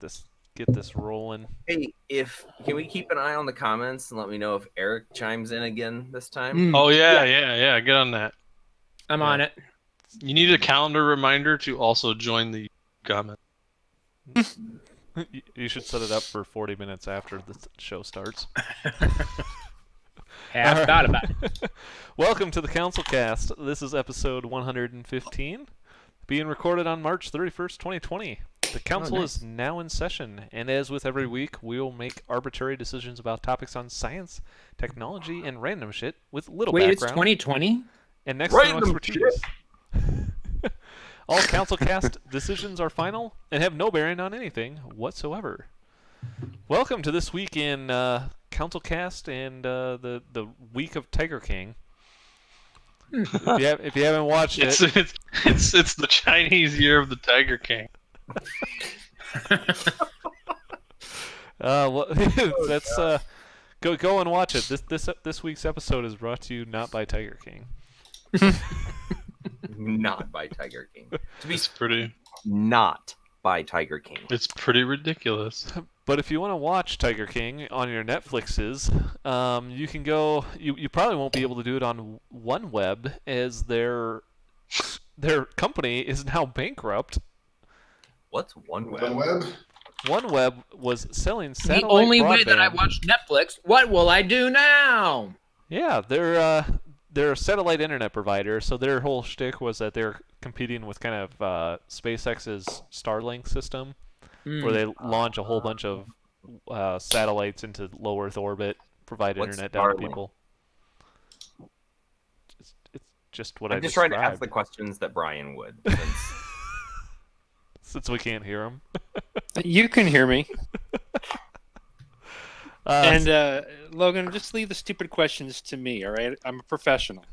this rolling. Hey, can we keep an eye on the comments and let me know if Eric chimes in again this time? Oh yeah. Get on that. I'm on it. You need a calendar reminder to also join the comment. You should set it up for 40 minutes after the show starts. Have thought about it. Welcome to the CouncilCast. This is episode 115, being recorded on March 31st, 2020. The council is now in session, and as with every week, we will make arbitrary decisions about topics on science, technology, and random shit with little Wait, background. it's 2020? And next to no expertise. All CouncilCast decisions are final and have no bearing on anything whatsoever. Welcome to this week in CouncilCast and the week of Tiger King. If you haven't watched it's the Chinese year of the Tiger King. Well, that's go and watch it. This week's episode is brought to you not by Tiger King. Not by Tiger King. It's pretty. Not by Tiger King. It's pretty ridiculous. But if you want to watch Tiger King on your Netflixes, you can go. You probably won't be able to do it on OneWeb, as their company is now bankrupt. What's OneWeb? OneWeb was selling The satellite only broadband. way that I watch Netflix. What will I do now? Yeah, they're a satellite internet provider, so their whole shtick was that they're competing with kind of SpaceX's Starlink system, where they launch a whole bunch of satellites into low Earth orbit, provide internet down to people. It's just what I'm I just described. trying to ask the questions that Brian would. Since we can't hear him. You can hear me. And Logan, just leave the stupid questions to me, all right? I'm a professional.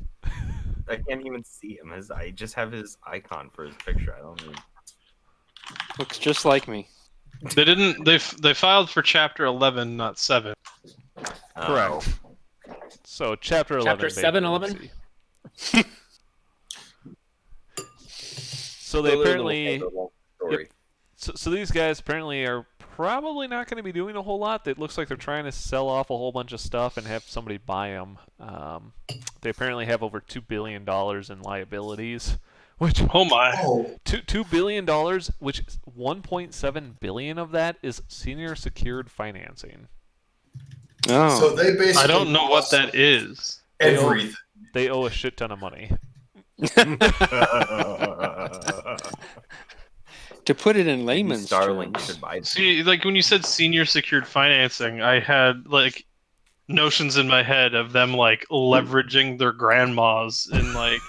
I can't even see him. I just have his icon for his picture. I don't need... Looks just like me. They didn't. They filed for Chapter 11, not 7. Correct. So Chapter 11. Chapter 7-11? So they apparently... Yep. So these guys apparently are probably not going to be doing a whole lot. It looks like they're trying to sell off a whole bunch of stuff and have somebody buy them. They apparently have over $2 billion in liabilities. Which, oh my! $2 billion, which 1.7 billion of that is senior secured financing. Oh, so they basically. I don't know what that is. Everything. They owe a shit ton of money. To put it in layman's Starlink terms. should buy. See, like when you said senior secured financing, I had like notions in my head of them like leveraging their grandmas in like.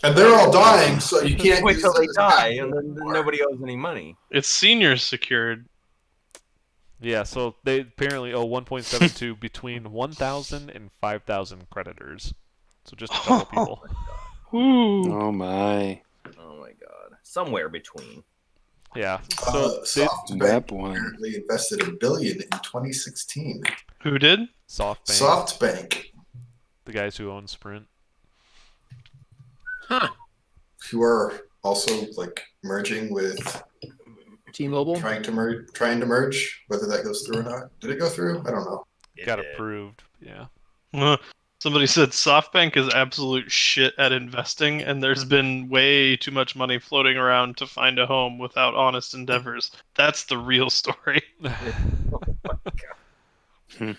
And they're all dying, so you can't wait use till them they as die, a and then nobody owes any money. It's senior secured. Yeah, so they apparently owe 1.72 between 1,000 and 5,000 creditors. So just a couple people. Ooh. Oh my! Oh my god! Somewhere between. Yeah. So SoftBank apparently invested $1 billion in 2016. Who did? SoftBank. The guys who own Sprint. Huh. Who are also like merging with T-Mobile? trying to merge, whether that goes through or not. Did it go through? I don't know. Got approved, yeah. Somebody said SoftBank is absolute shit at investing, and there's been way too much money floating around to find a home without honest endeavors. That's the real story. Oh my god.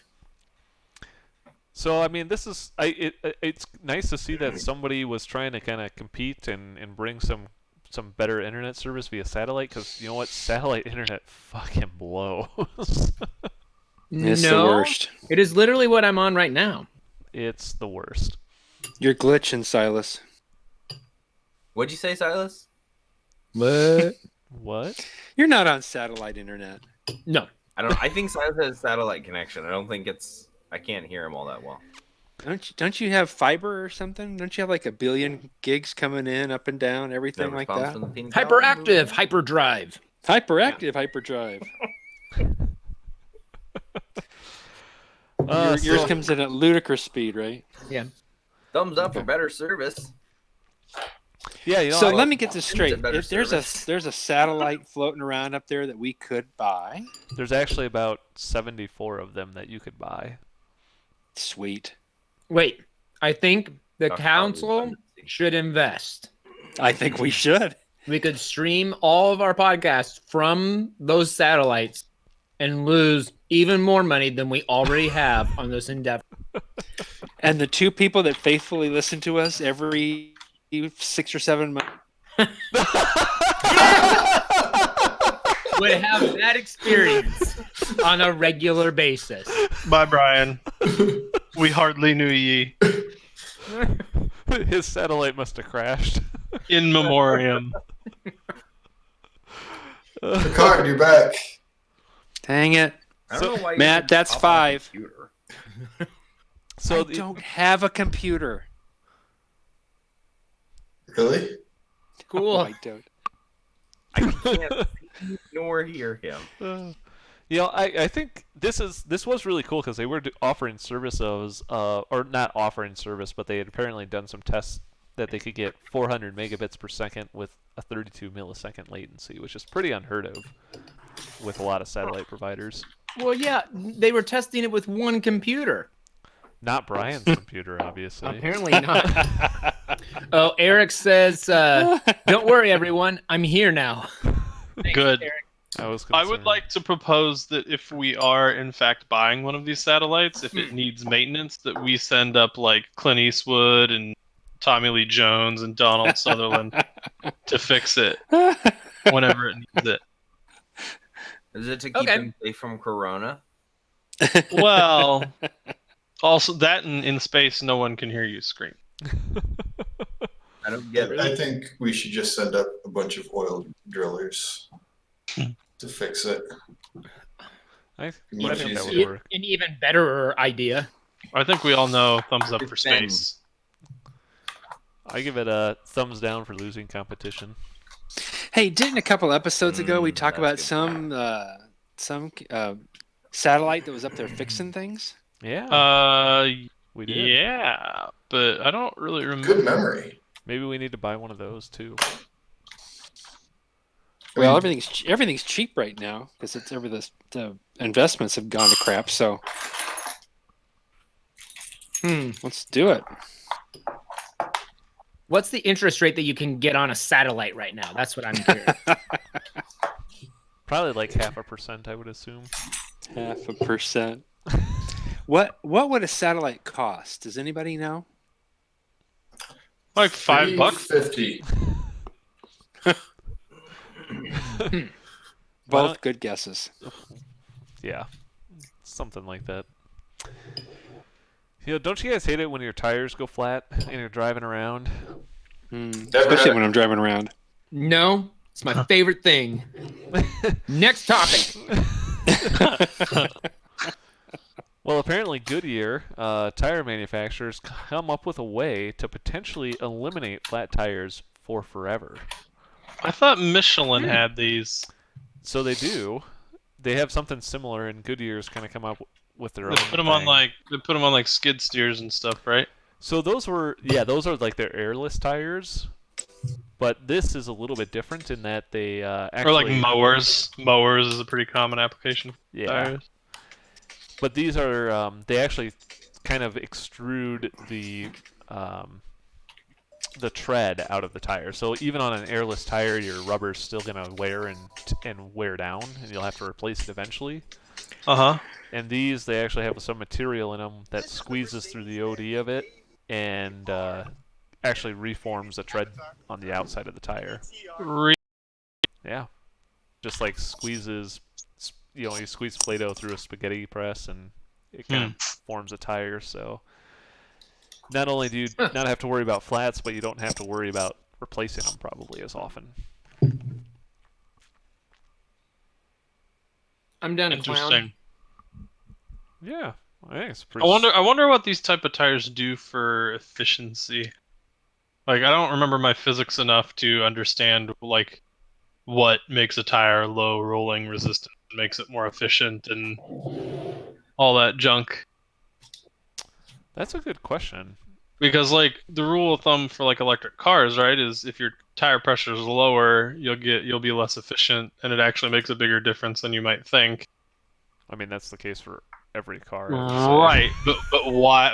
So I mean, this is it's nice to see that somebody was trying to kind of compete and bring some better internet service via satellite, because you know what, satellite internet fucking blows. It's the worst. It is literally what I'm on right now. It's the worst. You're glitching, Silas. What'd you say, Silas? What? You're not on satellite internet. No. I think Silas has a satellite connection. I don't think it's. I can't hear him all that well. Don't you have fiber or something? Don't you have like 1 billion gigs coming in, up and down, everything like that? Hyperactive hyperdrive. Hyperactive hyperdrive. Yours comes in at ludicrous speed, right? Yeah. Thumbs up for better service. Yeah, you know, So I, let me get this straight. better If there's service. there's a satellite floating around up there that we could buy. there's actually about 74 of them that you could buy. Sweet. Wait, I think the Talk about council redundancy. should invest. I think we should. We could stream all of our podcasts from those satellites and lose even more money than we already have on this endeavor. And the two people that faithfully listen to us every 6 or 7 months. Would have that experience on a regular basis. Bye, Brian. We hardly knew ye. His satellite must have crashed. In memoriam. Picard, you're back. Dang it. I don't know why you Matt, would that's hop on a 5. computer. So I don't have a computer. Really? Cool. No, I don't. I can't see nor hear him. You know, I think this was really cool because they were offering services, or not offering service, but they had apparently done some tests that they could get 400 megabits per second with a 32 millisecond latency, which is pretty unheard of with a lot of satellite providers. Well, yeah, they were testing it with one computer. Not Brian's computer, obviously. Apparently not. Oh, Eric says, don't worry, everyone. I'm here now. Thanks, Good. Eric. I was I would concerned. like to propose that if we are in fact buying one of these satellites, if it needs maintenance, that we send up like Clint Eastwood and Tommy Lee Jones and Donald Sutherland to fix it whenever it needs it. Is it to keep Okay. him safe from Corona? Well, also that in space, no one can hear you scream. I don't get it. I think we should just send up a bunch of oil drillers to fix it. I Much think that would easier. work. An even better idea. I think we all know thumbs up for Defend. space. I give it a thumbs down for losing competition. Hey, didn't a couple episodes ago we talk that's about good. some satellite that was up there fixing things? Yeah, we did. Yeah, but I don't really remember. Good memory. Maybe we need to buy one of those too. I Well, mean, everything's cheap right now because the investments have gone to crap. So let's do it. What's the interest rate that you can get on a satellite right now? That's what I'm curious. Probably like 0.5%, I would assume. 0.5%. What would a satellite cost? Does anybody know? Like $5. 50. Both good guesses. Yeah, something like that. You know, don't you guys hate it when your tires go flat and you're driving around? Especially when I'm driving around. No, it's my favorite thing. Next topic. Well, apparently Goodyear, tire manufacturers, come up with a way to potentially eliminate flat tires for forever. I thought Michelin had these. So they do. They have something similar, and Goodyear's kind of come up with their They own put them thing. on like skid steers and stuff, right? So those are like their airless tires. But this is a little bit different in that they actually... Or like mowers. Mowers is a pretty common application for Yeah. tires. But these are, they actually kind of extrude the tread out of the tire. So even on an airless tire, your rubber's still going to wear and wear down, and you'll have to replace it eventually. Uh-huh. And these, they actually have some material in them that squeezes through the OD of it and actually reforms the tread on the outside of the tire. Yeah. Just like squeezes, you know, you squeeze Play-Doh through a spaghetti press and it kind of forms a tire. So not only do you not have to worry about flats, but you don't have to worry about replacing them probably as often. I'm done a clown. Interesting. Yeah, I think it's pretty. I wonder what these type of tires do for efficiency. Like, I don't remember my physics enough to understand like what makes a tire low rolling resistant, makes it more efficient, and all that junk. That's a good question. Because like the rule of thumb for like electric cars, right, is if your tire pressure is lower, you'll be less efficient, and it actually makes a bigger difference than you might think. I mean, that's the case for every car, I would Right, say.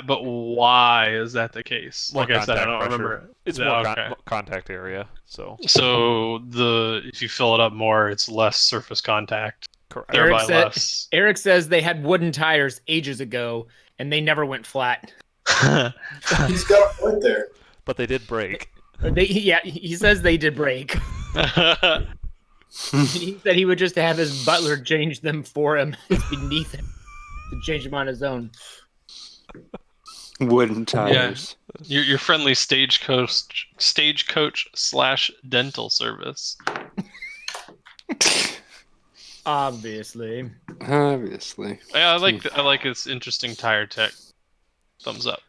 but why is that the case? More Like I said, I contact don't pressure. remember. It's Yeah, more okay. contact area, so. So if you fill it up more, it's less surface contact, Correct. thereby less. Eric says they had wooden tires ages ago, and they never went flat. He's got a point there. But they did break. He says they did break. He said he would just have his butler change them for him. It's beneath him to change them on his own. Wooden tires. Your friendly stagecoach / dental service. Obviously. Yeah, I like its interesting tire tech. Thumbs up.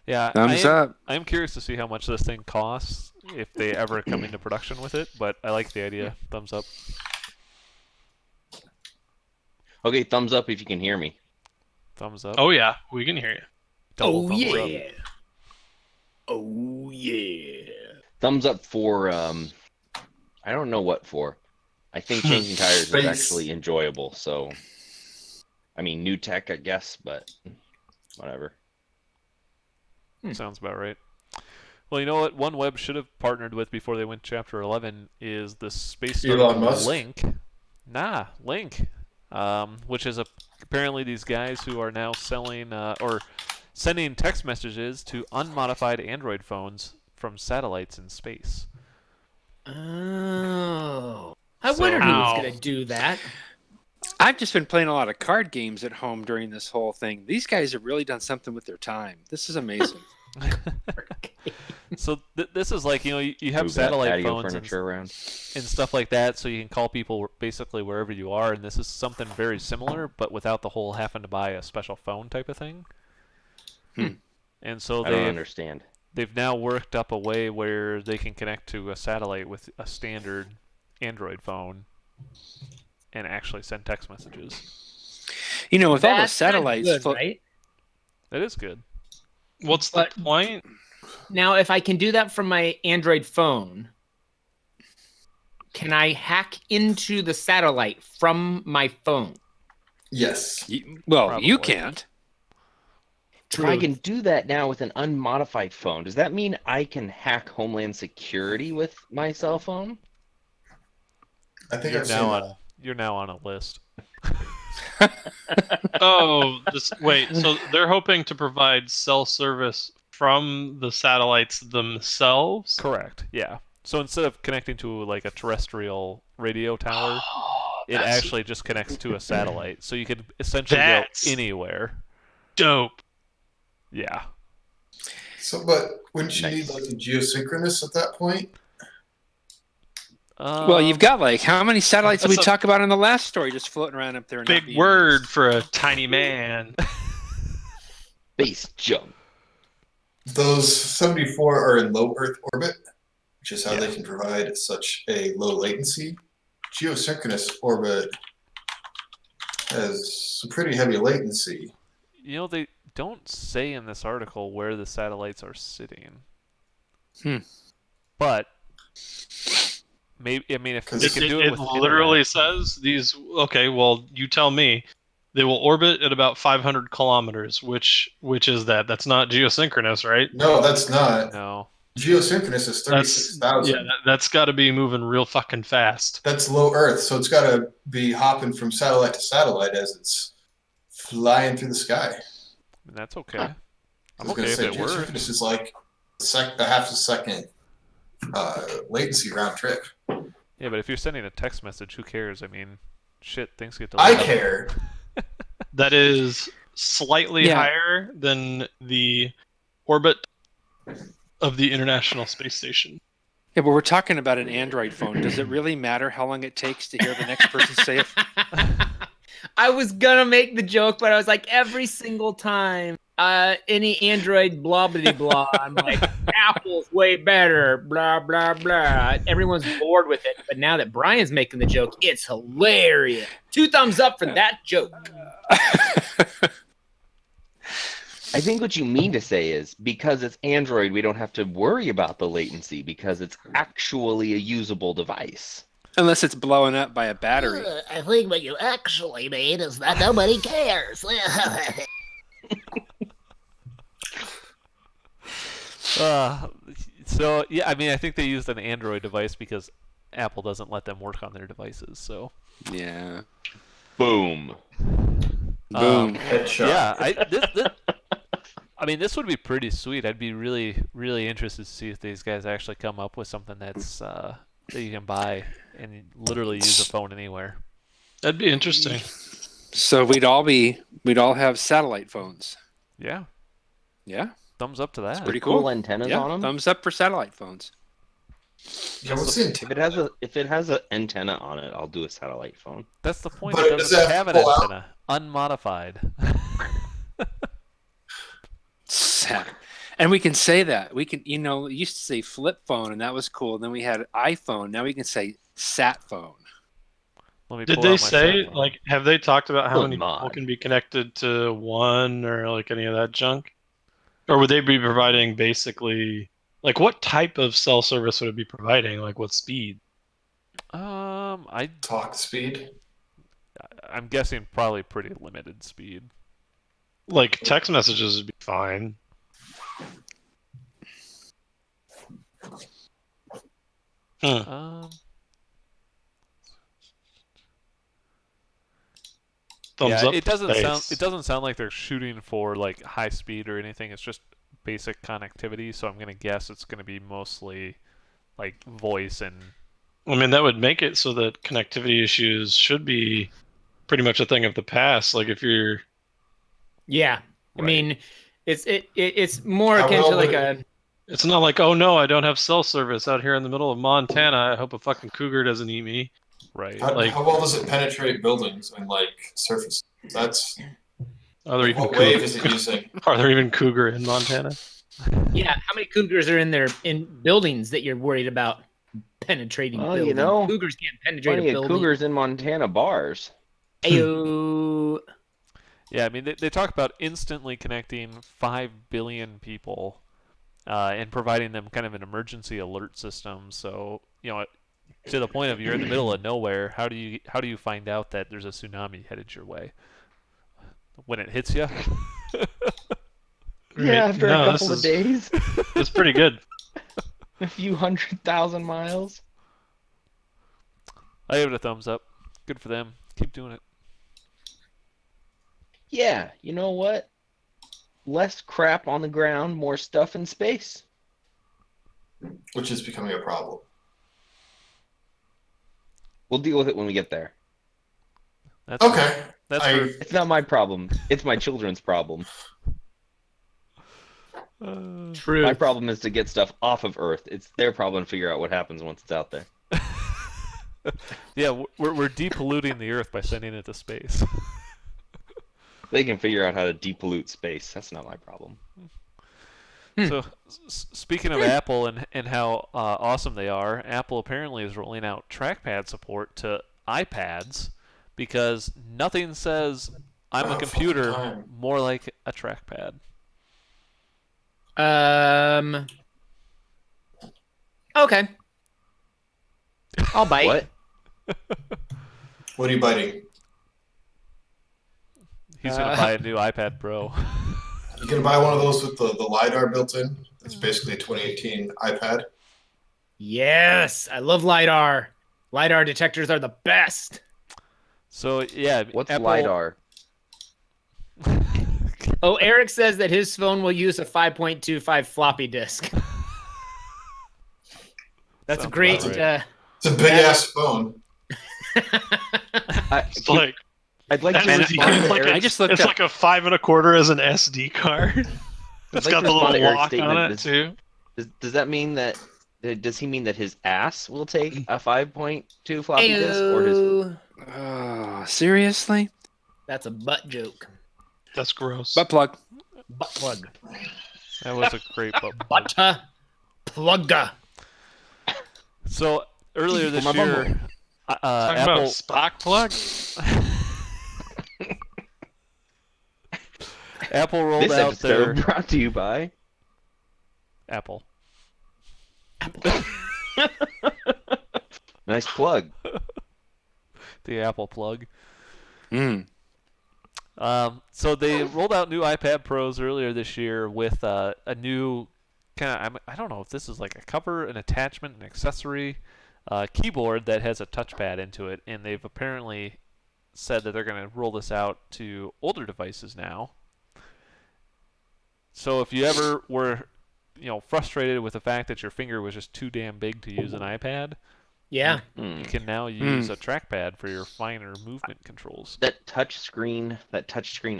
Yeah, Thumbs up. I am curious to see how much this thing costs if they ever come into production with it, but I like the idea. Thumbs up. Okay, thumbs up if you can hear me. Thumbs up. Oh yeah, we can hear you. Double thumbs up. Oh yeah. Thumbs up for I don't know what for. I think changing tires is Space. actually enjoyable. So, I mean, new tech, I guess, but whatever. Sounds about right. Well, you know what OneWeb should have partnered with before they went Chapter 11 is the space Elon startup Musk? Link. Link. Which is apparently these guys who are now selling or sending text messages to unmodified Android phones from satellites in space. Oh. I wondered who was going to do that. I've just been playing a lot of card games at home during this whole thing. These guys have really done something with their time. This is amazing. So this is like, you have Move that satellite patio phones furniture around. and stuff like that, so you can call people basically wherever you are, and this is something very similar, but without the whole having to buy a special phone type of thing. And so I don't understand. they've now worked up a way where they can connect to a satellite with a standard Android phone and actually send text messages. With all the That's satellites, good, right? That is good. What's the point? Now, if I can do that from my Android phone, can I hack into the satellite from my phone? Yes. you Probably. can't. If I can do that now with an unmodified phone, does that mean I can hack Homeland Security with my cell phone? I think You're I've now seen on that. you're now on a list. Oh, wait. So they're hoping to provide cell service from the satellites themselves? Correct. Yeah. So instead of connecting to like a terrestrial radio tower, it actually just connects to a satellite. So you could essentially That's go anywhere. dope. Yeah. So, but wouldn't you Nice. need like a geosynchronous at that point? Well, you've got how many satellites did we That's a talk about in the last story just floating around up there? And not Big being word used? for a tiny man. Space jump. Those 74 are in low Earth orbit, which is how Yeah. they can provide such a low latency. Geosynchronous orbit has some pretty heavy latency. They don't say in this article where the satellites are sitting. But maybe if they Because can do it It with literally internet, says these. Okay, well, you tell me. They will orbit at about 500 kilometers. Which is that? That's not geosynchronous, right? no, that's not. no. Geosynchronous is That's 36,000. That's got to be moving real fucking fast. That's low Earth, so it's got to be hopping from satellite to satellite as it's flying through the sky. And that's okay. I I'm was okay going to if say it works. geosynchronous is like a half a second latency round trip. Yeah, but if you're sending a text message, who cares? I mean, shit, things get I delayed. care. That is slightly Yeah. higher than the orbit of the International Space Station. Yeah, but we're talking about an Android phone. Does it really matter how long it takes to hear the next person say it? I was gonna make the joke, but I was like, every single time any Android blah blah blah, I'm like, Apple's way better, blah blah blah. Everyone's bored with it, but now that Brian's making the joke, it's hilarious. 2 thumbs up for that joke. I think what you mean to say is because it's Android, we don't have to worry about the latency because it's actually a usable device. Unless it's blowing up by a battery. I think what you actually mean is that nobody cares. So yeah, I mean, I think they used an Android device because Apple doesn't let them work on their devices. So Yeah. Boom. Boom. Headshot. yeah, I mean, this would be pretty sweet. I'd be really, really interested to see if these guys actually come up with something that's that you can buy and literally use a phone anywhere. That'd be interesting. So we'd all have satellite phones. Yeah, Yeah. thumbs up to that. Pretty Cool cool. antennas Yeah. on them. Thumbs up for satellite phones. Yeah, what's the intent? If it has an antenna on it, I'll do a satellite phone. That's the point. But It does doesn't that have an pull out? antenna, unmodified. Sat. And we can say that. We can, it used to say flip phone, and that was cool. Then we had iPhone. Now we can say sat phone. Let me Did pull they out my say, cell phone. like, have they talked about how Good many people mod. can be connected to one or, like, any of that junk? Or would they be providing basically, like, what type of cell service would it be providing? Like, what speed? Talk speed. I'm guessing probably pretty limited speed. Like, text messages would be fine. Um, Thumbs yeah, up. it doesn't sound. Thanks. It doesn't sound like they're shooting for like high speed or anything. It's just basic connectivity. So I'm gonna guess it's gonna be mostly like voice and. I mean, that would make it so that connectivity issues should be pretty much a thing of the past. Like, if you're Yeah. I Right. mean, it's more How akin well to like would a It's not like, oh no, I don't have cell service out here in the middle of Montana. I hope a fucking cougar doesn't eat me. Right. Like- How well does it penetrate buildings and like surfaces? That's Are there even what wave cougar? is it using? Are there even cougar in Montana? yeah. How many cougars are in there in buildings that you're worried about penetrating? Well, buildings? you know, cougars can't penetrate Plenty a of building. cougars in Montana bars. Ayo. Yeah, I mean they talk about instantly connecting 5 billion people, and providing them kind of an emergency alert system. So to the point of you're in the middle of nowhere, how do you find out that there's a tsunami headed your way? When it hits you? Yeah, Right. after No, a this couple of is- days, It's pretty good. a few 100,000 miles. I give it a thumbs up. Good for them. Keep doing it. Yeah, you know what? Less crap on the ground, more stuff in space. Which is becoming a problem. We'll deal with it when we get there. That's Okay. That's I- It's not my problem. It's my children's problem. True. My problem is to get stuff off of Earth. It's their problem to figure out what happens once it's out there. yeah, we're depolluting the Earth by sending it to space. They can figure out how to depollute space. That's not my problem. So, speaking of Apple and how awesome they are, Apple apparently is rolling out trackpad support to iPads because nothing says I'm a Oh, computer fucking time. more like a trackpad. Okay. I'll bite. What? What are you biting? He's going to buy a new iPad Pro. You can buy one of those with the LiDAR built in. It's basically a 2018 iPad. Yes, I love lidar. Lidar detectors are the best. So, yeah. What's Apple, LiDAR? Oh, Eric says that his phone will use a 5.25 floppy disk. That's Sounds great. about right. It's a big ass phone. It's like I'd like to SD respond to like Eric. I just looked it's up. like a 5 1/4 as an SD card. It's like got to the respond to little Eric's lock statement. on it too. Does that mean that? Does he mean that his ass will take a 5.2 floppy disk, or his? Ayo. Oh, seriously? That's a butt joke. That's gross. Butt plug. Butt plug. That was a great book. Butt plugga. So, earlier this my year, Talking Apple. about Spock plug. Apple rolled This out their episode brought to you by Apple. Nice plug. The Apple plug. Mm. So they rolled out new iPad Pros earlier this year with a new kind of, I don't know if this is like a cover, an attachment, an accessory keyboard that has a touchpad into it, and they've apparently said that they're going to roll this out to older devices now. So if you ever were, frustrated with the fact that your finger was just too damn big to use an iPad, Yeah. you can now use a trackpad for your finer movement controls. That touchscreen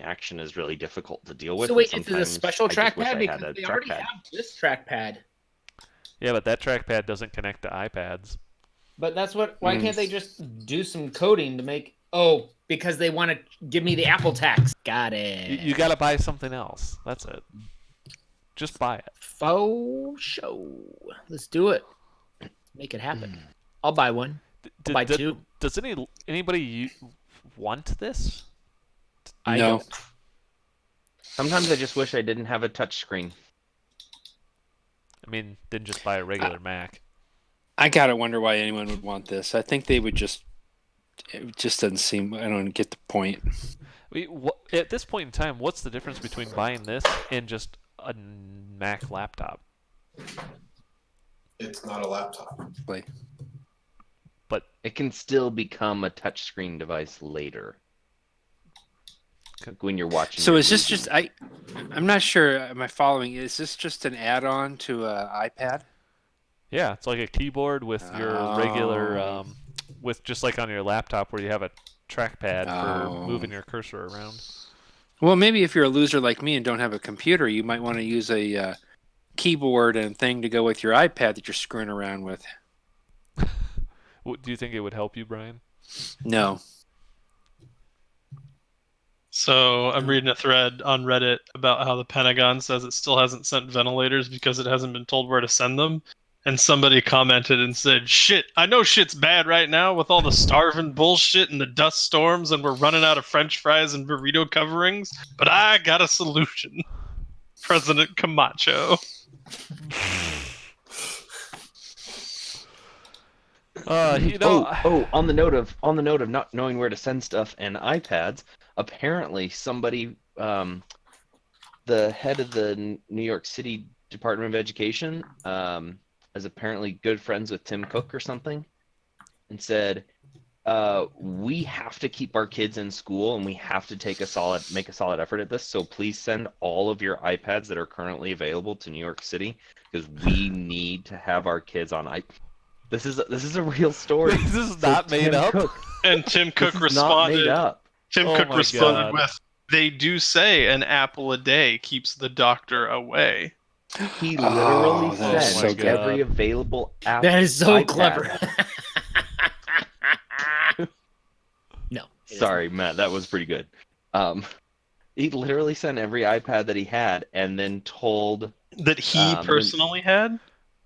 action is really difficult to deal with. So wait, and is it a sometimes special I just wish trackpad? I Because had a they already trackpad. have this trackpad. Yeah, but that trackpad doesn't connect to iPads. But that's why can't they just do some coding to make... Oh, because they want to give me the Apple tax. Got it. You got to buy something else. That's it. Just buy it. Faux show. Let's do it. Make it happen. I'll buy one. I'll buy two. Does anybody want this? I No. don't. Sometimes I just wish I didn't have a touchscreen. I mean, then just buy a regular Mac. I gotta wonder why anyone would want this. I think they would just. It just doesn't seem. I don't get the point. At this point in time, what's the difference between buying this and just a Mac laptop? It's not a laptop. But It can still become a touchscreen device later. Like when you're watching. So your is this movie. just? I'm not sure. Am I following? Is this just an add-on to an iPad? yeah, it's like a keyboard with your regular, with just like on your laptop where you have a trackpad for moving your cursor around. Well, maybe if you're a loser like me and don't have a computer, you might want to use a keyboard and thing to go with your iPad that you're screwing around with. Do you think it would help you, Brian? No. So I'm reading a thread on Reddit about how the Pentagon says it still hasn't sent ventilators because it hasn't been told where to send them. And somebody commented and said, "Shit, I know shit's bad right now with all the starving bullshit and the dust storms and we're running out of French fries and burrito coverings, but I got a solution." President Camacho. On the note of not knowing where to send stuff and iPads, apparently somebody, the head of the New York City Department of Education, is apparently good friends with Tim Cook or something, and said, we have to keep our kids in school and we have to make a solid effort at this. So please send all of your iPads that are currently available to New York City because we need to have our kids on iPads. This is a real story. This is not made up. And Tim Cook This is not made responded. up. Tim Oh Cook my responded God. with, "They do say an apple a day keeps the doctor away." He literally that is sent so good. every available app. That is so iPad. clever. No. it isn't. Sorry, Matt, that was pretty good. He literally sent every iPad that he had, and then told. That he personally had?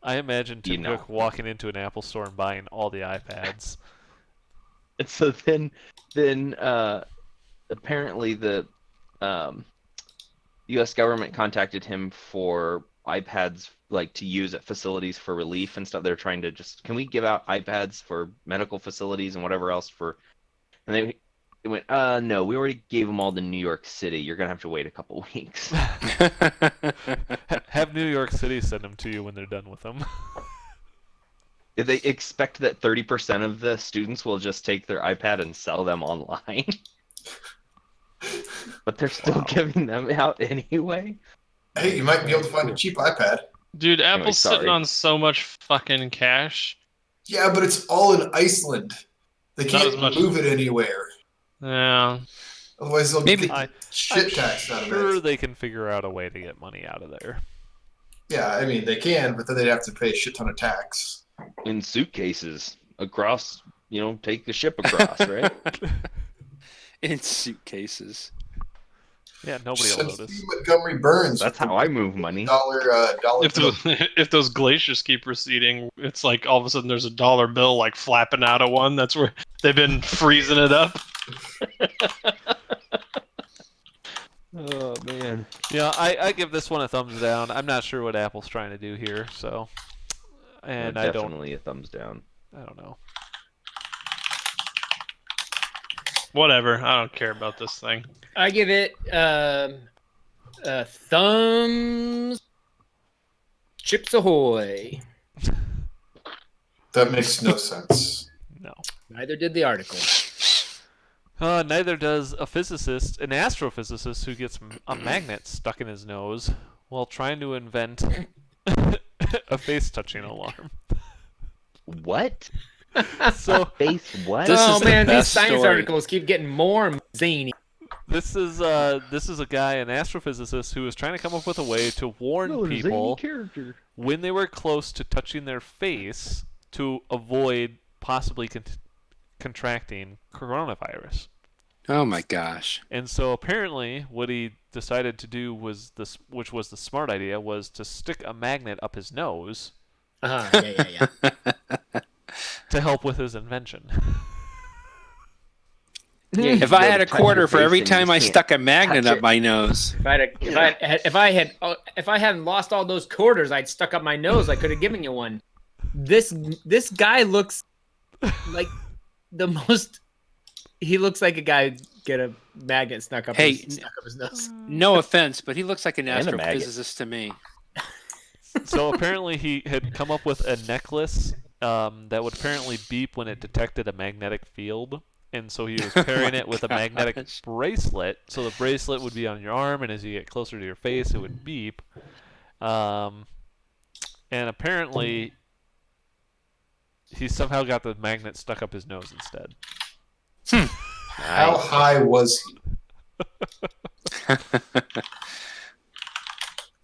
I imagine Tim You know. Cook walking into an Apple store and buying all the iPads. And so then apparently the U.S. government contacted him for iPads like to use at facilities for relief and stuff. They're trying to can we give out iPads for medical facilities and whatever else and they went, no, we already gave them all to New York City. You're gonna have to wait a couple weeks. Have New York City send them to you when they're done with them. They expect that 30% of the students will just take their iPad and sell them online. But they're still giving them out anyway. Hey, you might be able to find a cheap iPad. Dude, Anyway, Apple's sitting sorry. on so much fucking cash. Yeah, but it's all in Iceland. They Not can't as much. move it anywhere. Yeah. Otherwise, they'll Maybe- get I'm shit tax out of sure it. they can figure out a way to get money out of there. Yeah, I mean, they can, but then they'd have to pay a shit ton of tax. In suitcases across, take the ship across, right? In suitcases. Yeah, nobody will Send notice. Steve Montgomery Burns. That's how I move money. dollar If bill. if those glaciers keep receding, it's like all of a sudden there's a dollar bill like flapping out of one. That's where they've been freezing it up. Oh man. Yeah, I give this one a thumbs down. I'm not sure what Apple's trying to do here, so. And I don't Definitely a thumbs down. know. Whatever. I don't care about this thing. I give it thumbs. Chips Ahoy. That makes no sense. No. Neither did the article. Neither does an astrophysicist who gets a magnet stuck in his nose while trying to invent a face-touching alarm. What? So Face what? This oh is the man, these best science story. articles keep getting more zany. this is a guy, an astrophysicist, who was trying to come up with a way to warn people character. when they were close to touching their face to avoid possibly contracting coronavirus. Oh my gosh. And so apparently what he decided to do was which was the smart idea, was to stick a magnet up his nose Yeah. to help with his invention. Yeah, If I had a quarter for every time I stuck a magnet up my nose. If I hadn't lost all those quarters I'd stuck up my nose, I could have given you one. This guy looks like the most. He looks like a guy get a magnet stuck up his nose. No offense, but he looks like an And a maggot. astrophysicist to me. So apparently he had come up with a necklace that would apparently beep when it detected a magnetic field. And so he was pairing it with a magnetic bracelet. So the bracelet would be on your arm, and as you get closer to your face, it would beep. And apparently he somehow got the magnet stuck up his nose instead. How high was he?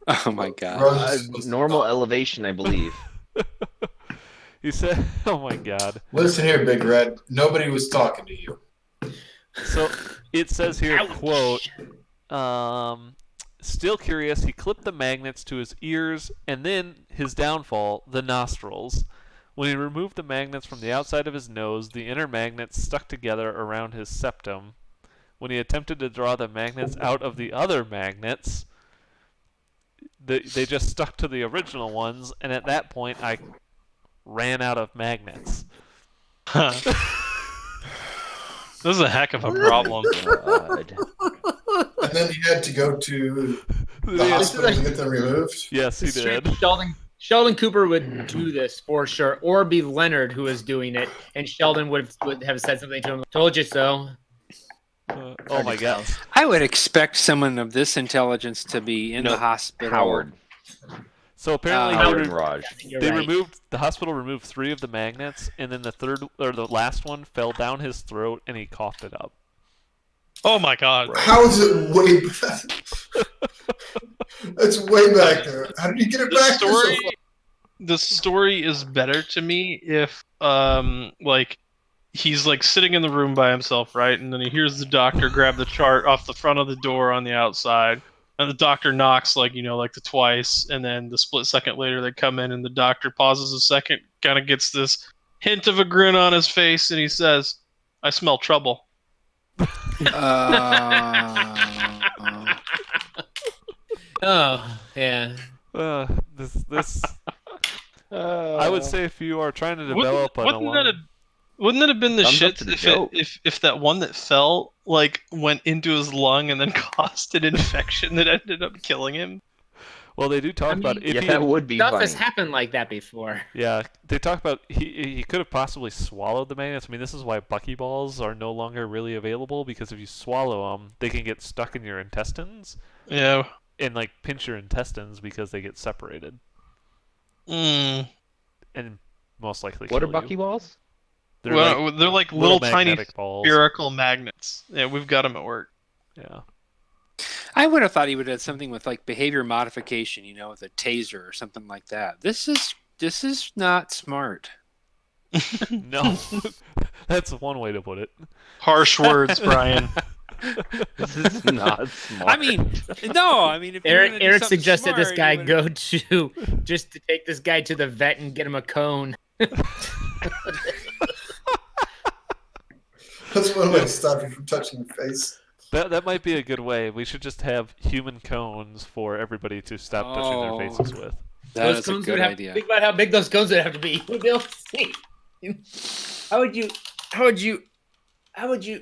Oh my god. Normal elevation, I believe. He said, oh my god. Listen here, Big Red. Nobody was talking to you. So it says here, quote, still curious, he clipped the magnets to his ears, and then his downfall, the nostrils. When he removed the magnets from the outside of his nose, the inner magnets stuck together around his septum. When he attempted to draw the magnets out of the other magnets, they just stuck to the original ones, and at that point I ran out of magnets. This is a heck of a problem. God. And then he had to go to the hospital to get them removed. Yes, he did. Sheldon Cooper would do this for sure, or be Leonard who was doing it, and Sheldon would have said something to him. Told you so. Oh my god. I would expect someone of this intelligence to be in the hospital. Howard. So apparently Howard and Raj. the hospital removed 3 of the magnets, and then the last one fell down his throat and he coughed it up. Oh my god. How is it way back? It's way back there. How did you get it back there so far? The story is better to me if like he's like sitting in the room by himself, right? And then he hears the doctor grab the chart off the front of the door on the outside. And the doctor knocks like the twice, and then the split second later they come in and the doctor pauses a second, kind of gets this hint of a grin on his face, and he says, "I smell trouble." Oh yeah. This I would say if you are trying to develop an alarm. Wouldn't it have been the Thumbs up shit to the joke. if that one that fell like went into his lung and then caused an infection that ended up killing him? Well, they do talk about if that would be Stuff funny. has happened like that before. Yeah, they talk about he could have possibly swallowed the magnets. I mean, this is why buckyballs are no longer really available, because if you swallow them, they can get stuck in your intestines. Yeah. And like pinch your intestines because they get separated. Mm. And most likely What are kill you. buckyballs? They're like little tiny magnetic balls. spherical magnets. Yeah, we've got them at work. Yeah. I would have thought he would have something with like behavior modification, with a taser or something like that. This is not smart. No. That's one way to put it. Harsh words, Brian. This is not smart. I mean, if Eric suggested this guy go. go to just to take this guy to the vet and get him a cone. That's one way to stop you from touching your face. That might be a good way. We should just have human cones for everybody to stop touching their faces with. That is a good idea. Think about how big those cones would have to be. You'd be able to see. How would you?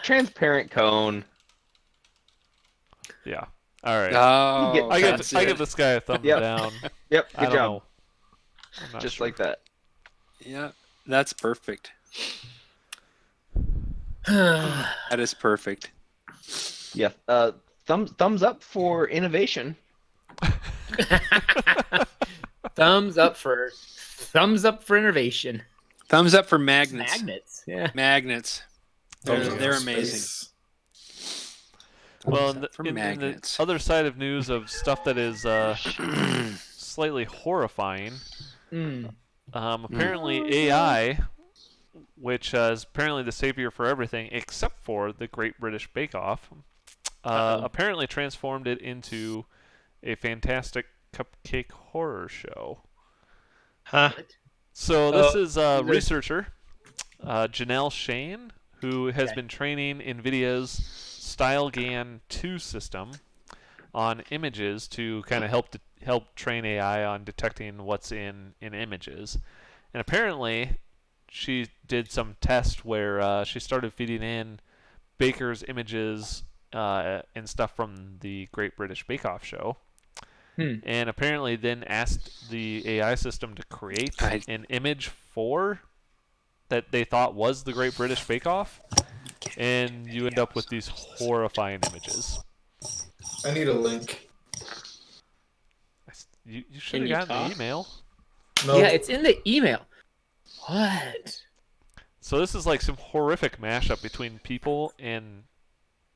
Transparent cone. Yeah. All right. Oh, I that's give it. this guy a thumbs Yep. down. Yep, I good don't job. know. I'm not Just sure. like that. Yeah, that's perfect. That is perfect. Yeah. Thumbs up for innovation. thumbs up for innovation. Thumbs up for magnets. Magnets. Yeah. Magnets. Thumbs up They're for amazing. space. Well, Thumbs up for in the magnets. other side of news of stuff that is slightly horrifying, apparently AI, which is apparently the savior for everything except for the Great British Bake Off, apparently transformed it into a fantastic cupcake horror show. Huh? So this is a researcher, Janelle Shane, who has been training NVIDIA's StyleGAN 2 system on images to kind of help train AI on detecting what's in images. And apparently, she did some test where she started feeding in bakers' images and stuff from the Great British Bake Off show. And apparently then asked the AI system to create an image for that they thought was the Great British Bake Off, and you end up with these horrifying images. I need a link. You should Can have you gotten the talk? email. No. Yeah, it's in the email. What? So this is like some horrific mashup between people and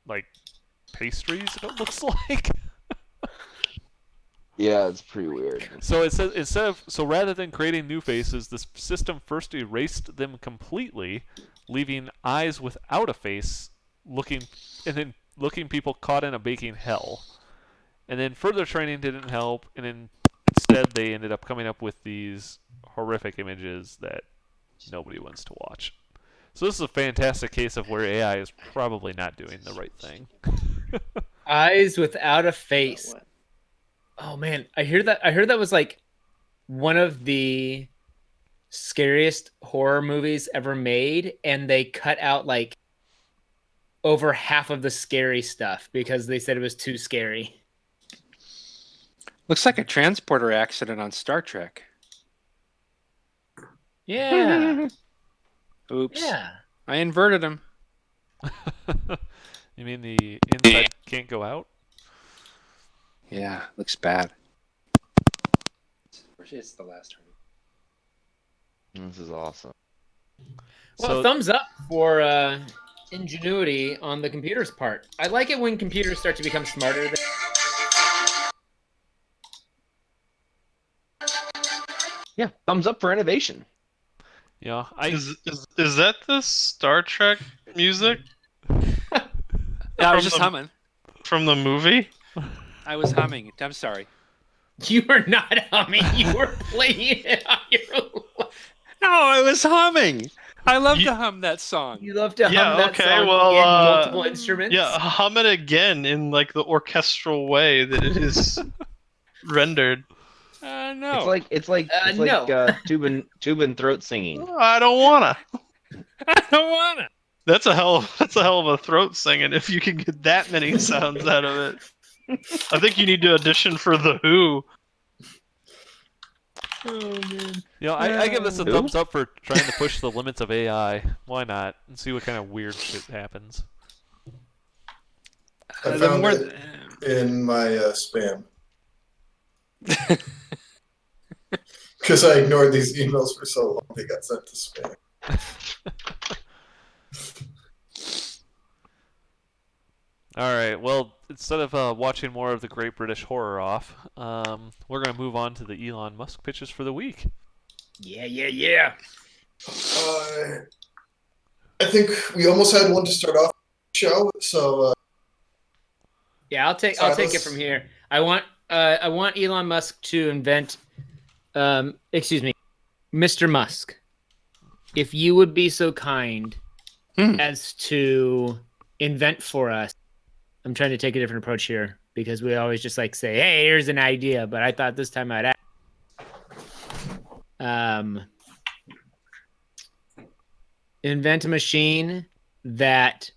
like pastries, it looks like. Yeah, it's pretty weird. So it says so rather than creating new faces, the system first erased them completely, leaving eyes without a face, looking people caught in a baking hell. And then further training didn't help, and then instead they ended up coming up with these horrific images that nobody wants to watch. So this is a fantastic case of where AI is probably not doing the right thing. Eyes without a face. Oh man, I heard that was like one of the scariest horror movies ever made, and they cut out like over half of the scary stuff because they said it was too scary. Looks like a transporter accident on Star Trek. Yeah. Oops. Yeah. I inverted him. You mean the inside can't go out? Yeah, looks bad. It's the last one. This is awesome. Well, So- thumbs up for ingenuity on the computer's part. I like it when computers start to become smarter. Yeah, thumbs up for innovation. Yeah, Is that the Star Trek music I was From just the- humming. from the movie? I was humming. I'm sorry. You were not humming. You were playing it on your own. No, I was humming. I love You- to hum that song. You love to hum Yeah, that okay, song well, in multiple instruments. Yeah, hum it again in like the orchestral way that it is rendered. No. It's like no. tube and throat singing. I don't wanna. I don't want it. That's a hell of a throat singing if you can get that many sounds out of it. I think you need to audition for The Who. Oh man. You know, I give this a Who? thumbs up for trying to push the limits of AI. Why not? And see what kind of weird shit happens. I The found more it in my spam. Because I ignored these emails for so long, they got sent to spam. All right. Well, instead of watching more of the Great British Horror Off, we're going to move on to the Elon Musk pitches for the week. Yeah. I think we almost had one to start off the show, so Yeah, I'll take it from here. I want Elon Musk to invent Mr. Musk. If you would be so kind Hmm. as to invent for us. I'm trying to take a different approach here because we always just like say, "Hey, here's an idea," but I thought this time I'd ask. Invent a machine that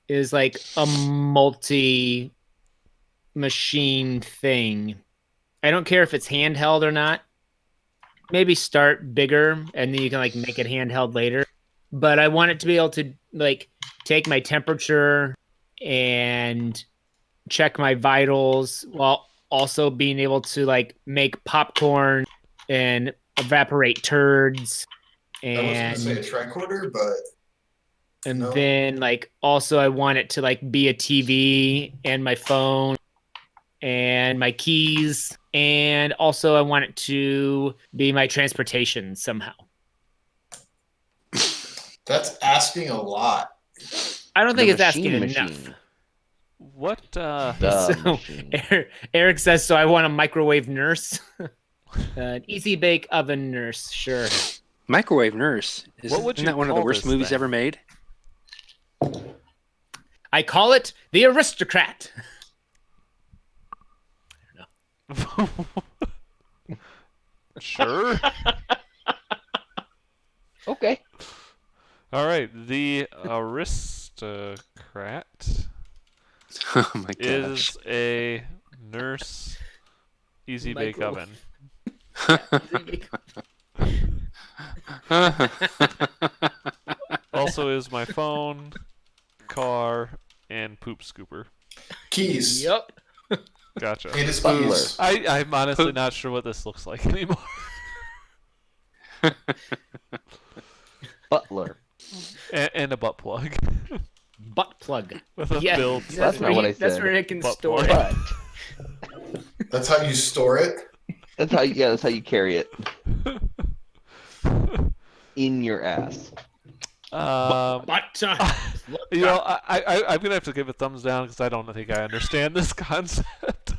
is like a multi-machine thing. I don't care if it's handheld or not. Maybe start bigger and then you can like make it handheld later. But I want it to be able to like take my temperature and check my vitals while also being able to like make popcorn and evaporate turds. I was And going to say a tricorder, but no. then like also I want it to like be a TV and my phone and my keys, and also I want it to be my transportation somehow. That's asking a lot. I don't think The it's asking machine. enough. What? The So machine. Eric says, so I want a microwave nurse. An easy bake oven nurse, sure. Microwave nurse. What would Isn't you that one of the call worst this movies thing? ever made? I call it the aristocrat. Sure. Okay. All right. The aristocrat Oh my gosh. is a nurse easy bake Microwave. oven. Also is my phone, car, and poop scooper. Keys. Yep. Gotcha. And his Butler. keys. I'm honestly not sure what this looks like anymore. Butler. And a butt plug Butt plug. with a Yeah, build. That's not what I That's said. where it can Butt store plug. it. That's how you store it. That's how you carry it. In your ass. But You know, I'm gonna have to give a thumbs down because I don't think I understand this concept.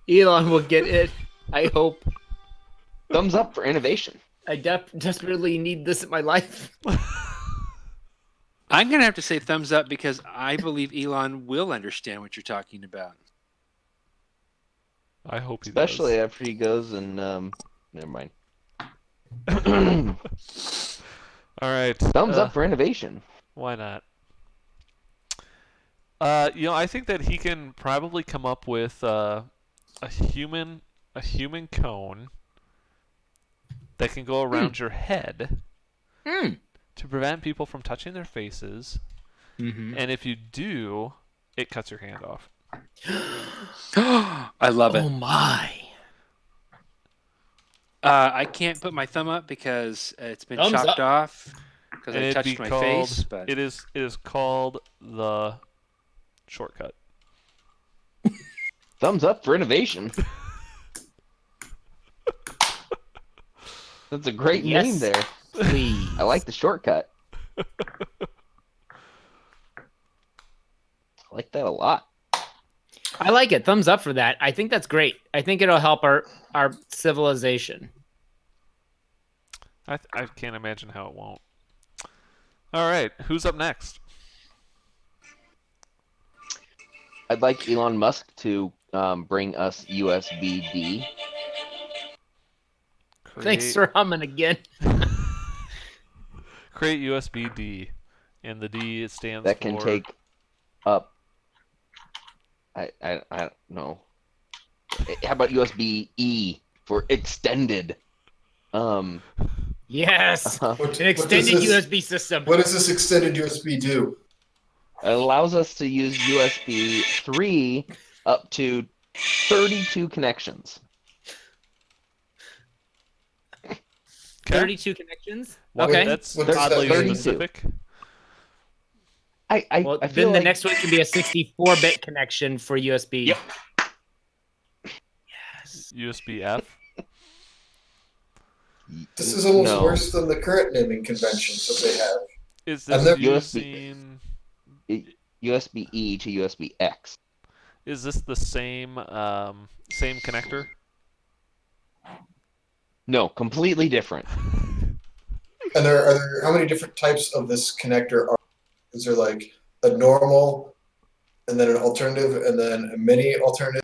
Elon will get it. I hope. Thumbs up for innovation. I desperately need this in my life. I'm going to have to say thumbs up because I believe Elon will understand what you're talking about. I hope he Especially does. after he goes and never mind. All right. Thumbs up for innovation. Why not? You know, I think that he can probably come up with a human cone that can go around your head to prevent people from touching their faces. Mm-hmm. And if you do, it cuts your hand off. I love it. Oh my. I can't put my thumb up because it's been Thumbs chopped up. off because And I it'd be touched my called- face. But It is called the shortcut. Thumbs up for innovation. That's a great Yes. name there. Please. I like the shortcut. I like that a lot. I like it. Thumbs up for that. I think that's great. I think it'll help our civilization. I can't imagine how it won't. All right, who's up next? I'd like Elon Musk to bring us USB-D. Thanks for humming again. Create USB-D, and the D stands That for can take up. I don't know. How about USB-E for extended? Yes. What An does extended this- USB system. What does this extended USB do? It allows us to use USB 3 up to 32 connections. 32 connections? Well, Okay. That's What does that oddly mean? specific. Well, I feel then the like next one can be a 64-bit connection for USB. Yep. Yes. USB F. This is almost No. worse than the current naming conventions that they have. Is And this they're using? USB E to USB X. Is this the same same connector? No, completely different. And there are how many different types of this connector are? Is there like a normal, and then an alternative, and then a mini alternative?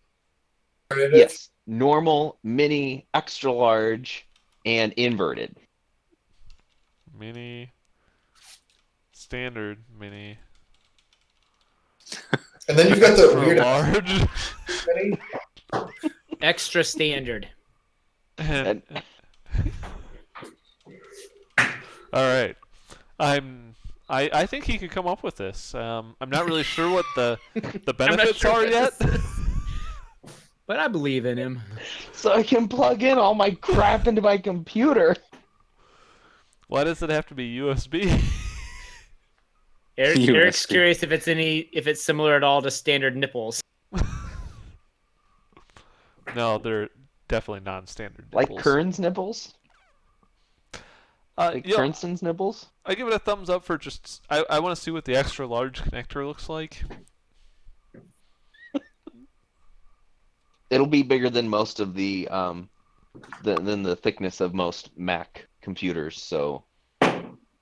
Yes, normal, mini, extra large, and inverted. Mini, standard, mini, And then you've got the extra weird large. mini. Extra standard. And- all right, I think he could come up with this. I'm not really sure what the benefits sure are what yet. this is. But I believe in him. So I can plug in all my crap into my computer. Why does it have to be USB? Eric's USB. curious if it's similar at all to standard nipples. No, they're definitely non-standard Like nipples. Kern's nipples? Like Yeah, Kernson's nipples? I give it a thumbs up for just. I want to see what the extra large connector looks like. It'll be bigger than most of the than the thickness of most Mac computers, so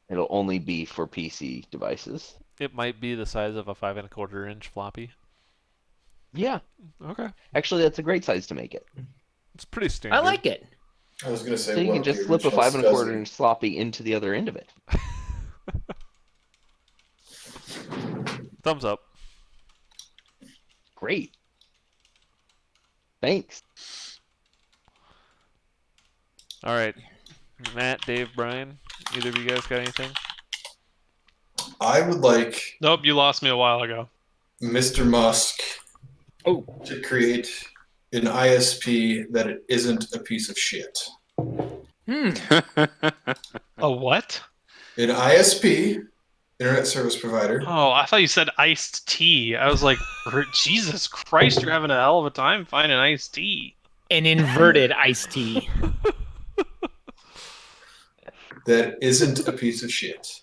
it'll only be for PC devices. It might be the size of a 5 1/4 inch floppy. Yeah, Okay, actually, that's a great size to make it. it's pretty standard. I like it. I was gonna say So you one can of the just slip a original 5 1/4 dozen. inch floppy into the other end of it. Thumbs up. Great. Thanks. All right, Matt, Dave, Brian. Either of you guys got anything? I would like Nope, you lost me a while ago. Mr. Musk to create an ISP that it isn't a piece of shit. A what? An ISP, Internet Service Provider. Oh, I thought you said iced tea. I was like, Jesus Christ, you're having a hell of a time finding iced tea. An inverted iced tea. That isn't a piece of shit.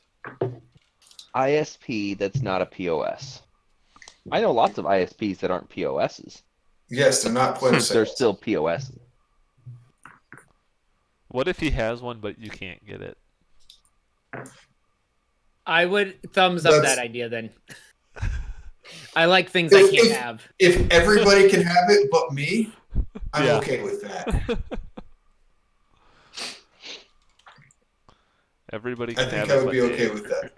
ISP that's not a POS. I know lots of ISPs that aren't POSs. Yes, they're not point of sale. They're still POSs. What if he has one but you can't get it? I would thumbs up That's- that idea then. I like things I can't have. If everybody can have it but me, I'm Yeah. okay with that. Everybody I can have think I it. would but be okay Dave. with that.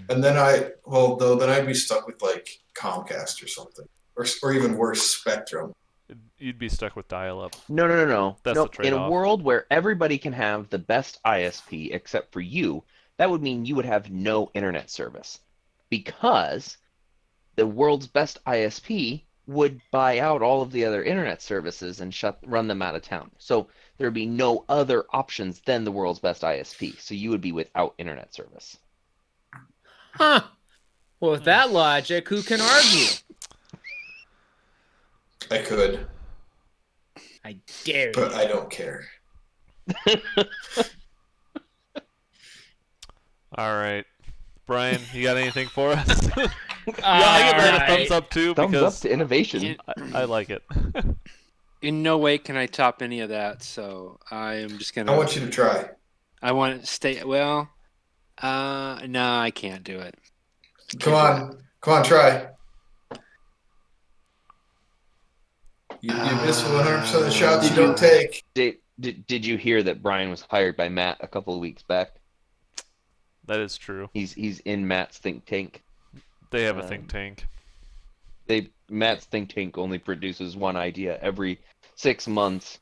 And then then I'd be stuck with like Comcast or something, or even worse, Spectrum. You'd be stuck with dial-up. No. That's No, the trade-off. in a world where everybody can have the best ISP except for you, that would mean you would have no internet service. Because the world's best ISP would buy out all of the other internet services and run them out of town. So there would be no other options than the world's best ISP. So you would be without internet service. Huh. Well, with that logic, who can argue? I could, I dare you. but I don't care. All right, Brian, you got anything for us? Yeah, I give that a thumbs up too Thumbs up because to innovation. I like it. In no way can I top any of that, so I am just gonna. I want you to try. I want to stay. Well, no, I can't do it. Come on, try. You miss 100% of the shots you don't take. Did you hear that Brian was hired by Matt a couple of weeks back? That is true. He's in Matt's think tank. They have a think tank. Matt's think tank only produces one idea every 6 months,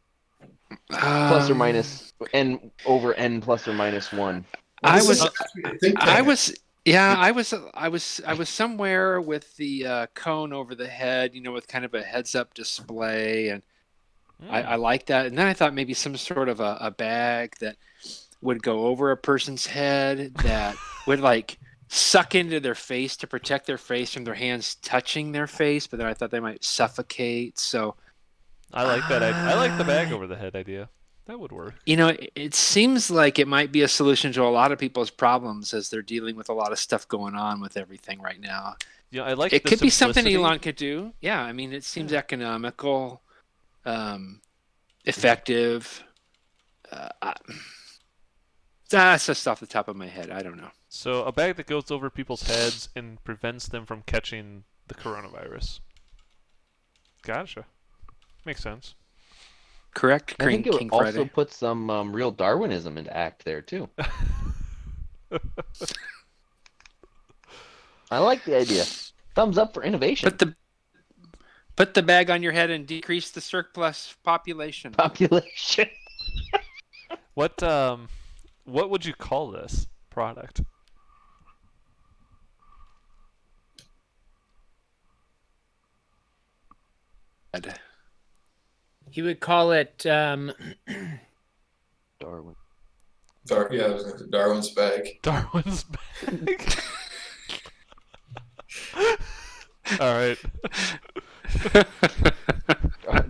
plus or minus n over n plus or minus 1. I This was. is a think I tank. was. Yeah, I was somewhere with the cone over the head, with kind of a heads-up display, and I like that. And then I thought maybe some sort of a bag that would go over a person's head that would like suck into their face to protect their face from their hands touching their face, but then I thought they might suffocate. So I like that. I like the bag over the head idea. That would work. it seems like it might be a solution to a lot of people's problems as they're dealing with a lot of stuff going on with everything right now. Yeah, I like. It the could be something simplicity. Elon could do. Yeah, I mean, it seems economical, effective. That's just off the top of my head. I don't know. So a bag that goes over people's heads and prevents them from catching the coronavirus. Gotcha. Makes sense. Correct. I think it would King also Friday. put some real Darwinism into act there too. I like the idea. Thumbs up for innovation. Put the bag on your head and decrease the surplus population. Population. What would you call this product? He would call it Darwin. Yeah, I was gonna say Darwin's bag. Darwin's bag. All right.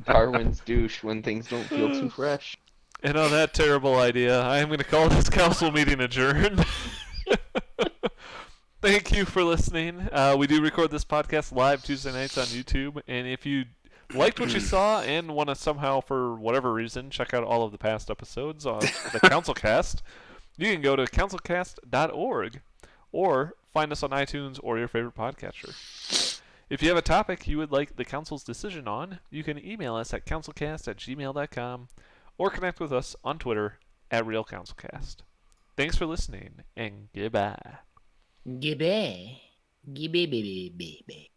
Darwin's douche when things don't feel too fresh. And on that terrible idea, I am going to call this council meeting adjourned. Thank you for listening. We do record this podcast live Tuesday nights on YouTube, and if you liked what you saw and want to somehow, for whatever reason, check out all of the past episodes of the CouncilCast, you can go to councilcast.org or find us on iTunes or your favorite podcatcher. If you have a topic you would like the council's decision on, you can email us at councilcast@gmail.com or connect with us on Twitter @RealCouncilCast. Thanks for listening, and goodbye. Gibbe. Gibbe, baby, baby.